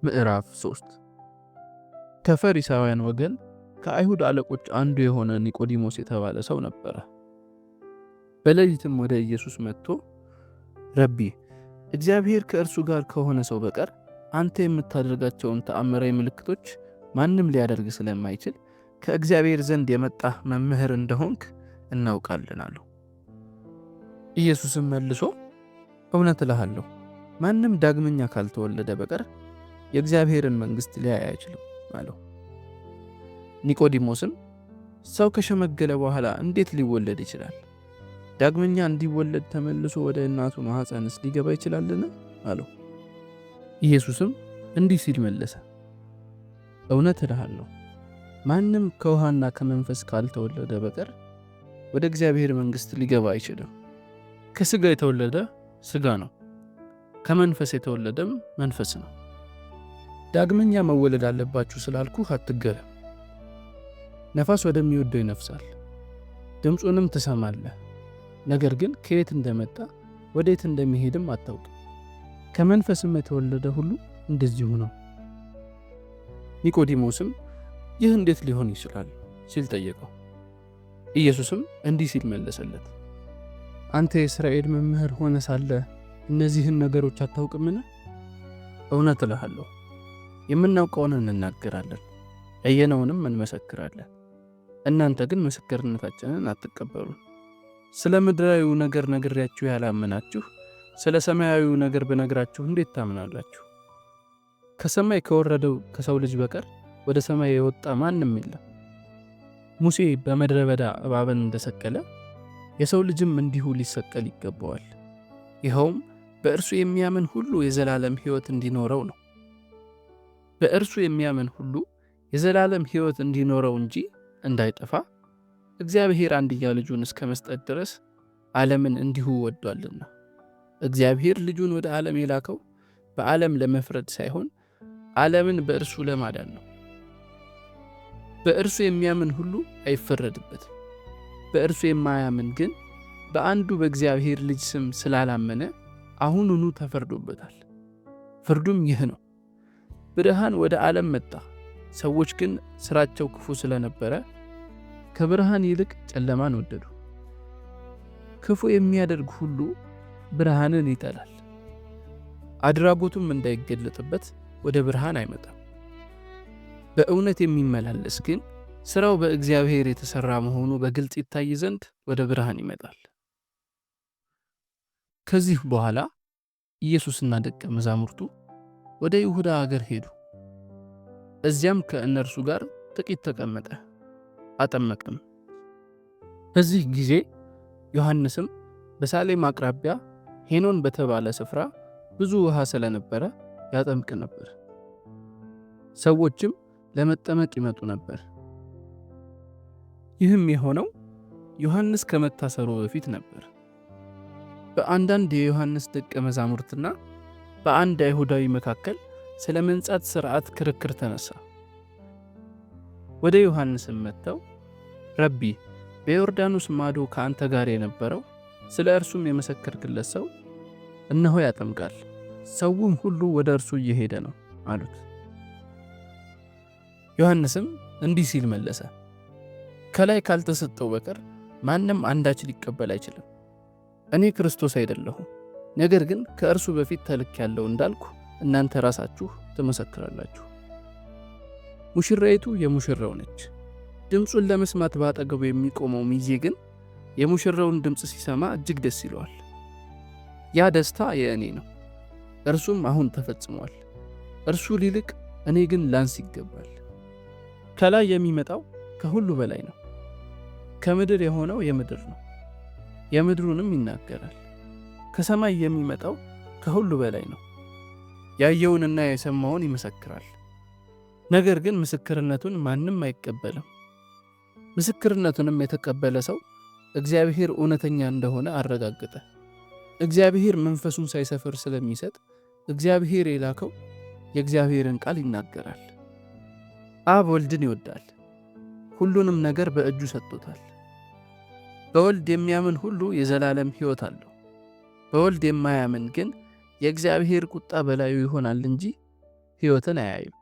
ምዕራፍ 3 ከፈሪሳውያን ወገን ከአይሁድ አለቆች አንዱ የሆነ ኒቆዲሞስ የተባለ ሰው ነበረ። በሌሊትም ወደ ኢየሱስ መጥቶ ረቢ፣ እግዚአብሔር ከእርሱ ጋር ከሆነ ሰው በቀር አንተ የምታደርጋቸውን ተአምራዊ ምልክቶች ማንም ሊያደርግ ስለማይችል ከእግዚአብሔር ዘንድ የመጣህ መምህር እንደሆንክ እናውቃለን አለው። ኢየሱስም መልሶ እውነት እልሃለሁ፣ ማንም ዳግመኛ ካልተወለደ በቀር የእግዚአብሔርን መንግሥት ሊያይ አይችልም አለው። ኒቆዲሞስም ሰው ከሸመገለ በኋላ እንዴት ሊወለድ ይችላል? ዳግመኛ እንዲወለድ ተመልሶ ወደ እናቱ ማኅፀንስ ሊገባ ይችላልን? አለው። ኢየሱስም እንዲህ ሲል መለሰ፣ እውነት እልሃለሁ፣ ማንም ከውሃና ከመንፈስ ካልተወለደ በቀር ወደ እግዚአብሔር መንግሥት ሊገባ አይችልም። ከሥጋ የተወለደ ሥጋ ነው፣ ከመንፈስ የተወለደም መንፈስ ነው። ዳግመኛ መወለድ አለባችሁ ስላልኩህ አትገረም። ነፋስ ወደሚወደው ይነፍሳል፣ ድምፁንም ትሰማለህ፣ ነገር ግን ከየት እንደመጣ ወዴት እንደሚሄድም አታውቅም። ከመንፈስም የተወለደ ሁሉ እንደዚሁ ነው። ኒቆዲሞስም ይህ እንዴት ሊሆን ይችላል ሲል ጠየቀው። ኢየሱስም እንዲህ ሲል መለሰለት፣ አንተ የእስራኤል መምህር ሆነ ሳለ እነዚህን ነገሮች አታውቅምን? እውነት እልሃለሁ፣ የምናውቀውን እንናገራለን፣ ያየነውንም እንመሰክራለን። እናንተ ግን ምስክርነታችንን አትቀበሉም። ስለ ምድራዊው ነገር ነግሬያችሁ ያላመናችሁ ስለ ሰማያዊው ነገር ብነግራችሁ እንዴት ታምናላችሁ? ከሰማይ ከወረደው ከሰው ልጅ በቀር ወደ ሰማይ የወጣ ማንም የለም። ሙሴ በምድረ በዳ እባብን እንደሰቀለ የሰው ልጅም እንዲሁ ሊሰቀል ይገባዋል። ይኸውም በእርሱ የሚያምን ሁሉ የዘላለም ሕይወት እንዲኖረው ነው። በእርሱ የሚያምን ሁሉ የዘላለም ሕይወት እንዲኖረው እንጂ እንዳይጠፋ እግዚአብሔር አንድያ ልጁን እስከ መስጠት ድረስ ዓለምን እንዲሁ ወዷልና። እግዚአብሔር ልጁን ወደ ዓለም የላከው በዓለም ለመፍረድ ሳይሆን ዓለምን በእርሱ ለማዳን ነው። በእርሱ የሚያምን ሁሉ አይፈረድበትም። በእርሱ የማያምን ግን በአንዱ በእግዚአብሔር ልጅ ስም ስላላመነ አሁኑኑ ተፈርዶበታል። ፍርዱም ይህ ነው፣ ብርሃን ወደ ዓለም መጣ፣ ሰዎች ግን ሥራቸው ክፉ ስለነበረ ከብርሃን ይልቅ ጨለማን ወደዱ። ክፉ የሚያደርግ ሁሉ ብርሃንን ይጠላል፣ አድራጎቱም እንዳይገለጥበት ወደ ብርሃን አይመጣም። በእውነት የሚመላለስ ግን ሥራው በእግዚአብሔር የተሠራ መሆኑ በግልጽ ይታይ ዘንድ ወደ ብርሃን ይመጣል። ከዚህ በኋላ ኢየሱስና ደቀ መዛሙርቱ ወደ ይሁዳ አገር ሄዱ። እዚያም ከእነርሱ ጋር ጥቂት ተቀመጠ፣ አጠመቅም። በዚህ ጊዜ ዮሐንስም በሳሌም አቅራቢያ ሄኖን በተባለ ስፍራ ብዙ ውሃ ስለነበረ ያጠምቅ ነበር። ሰዎችም ለመጠመቅ ይመጡ ነበር። ይህም የሆነው ዮሐንስ ከመታሰሩ በፊት ነበር። በአንዳንድ የዮሐንስ ደቀ መዛሙርትና በአንድ አይሁዳዊ መካከል ስለ መንጻት ሥርዓት ክርክር ተነሳ። ወደ ዮሐንስም መጥተው ረቢ፣ በዮርዳኖስ ማዶ ከአንተ ጋር የነበረው ስለ እርሱም የመሰከርክለት ሰው እነሆ ያጠምቃል፣ ሰውም ሁሉ ወደ እርሱ እየሄደ ነው አሉት። ዮሐንስም እንዲህ ሲል መለሰ፣ ከላይ ካልተሰጠው በቀር ማንም አንዳች ሊቀበል አይችልም። እኔ ክርስቶስ አይደለሁም፣ ነገር ግን ከእርሱ በፊት ተልኬአለሁ እንዳልኩ እናንተ ራሳችሁ ትመሰክራላችሁ። ሙሽራይቱ የሙሽራው ነች። ድምፁን ለመስማት ባጠገቡ የሚቆመው ሚዜ ግን የሙሽራውን ድምፅ ሲሰማ እጅግ ደስ ይለዋል። ያ ደስታ የእኔ ነው፣ እርሱም አሁን ተፈጽሟል። እርሱ ሊልቅ እኔ ግን ላንስ ይገባል። ከላይ የሚመጣው ከሁሉ በላይ ነው። ከምድር የሆነው የምድር ነው፣ የምድሩንም ይናገራል። ከሰማይ የሚመጣው ከሁሉ በላይ ነው፣ ያየውንና የሰማውን ይመሰክራል። ነገር ግን ምስክርነቱን ማንም አይቀበልም። ምስክርነቱንም የተቀበለ ሰው እግዚአብሔር እውነተኛ እንደሆነ አረጋገጠ። እግዚአብሔር መንፈሱን ሳይሰፍር ስለሚሰጥ እግዚአብሔር የላከው የእግዚአብሔርን ቃል ይናገራል። አብ ወልድን ይወዳል፣ ሁሉንም ነገር በእጁ ሰጥቶታል። በወልድ የሚያምን ሁሉ የዘላለም ሕይወት አለው። በወልድ የማያምን ግን የእግዚአብሔር ቁጣ በላዩ ይሆናል እንጂ ሕይወትን አያይም።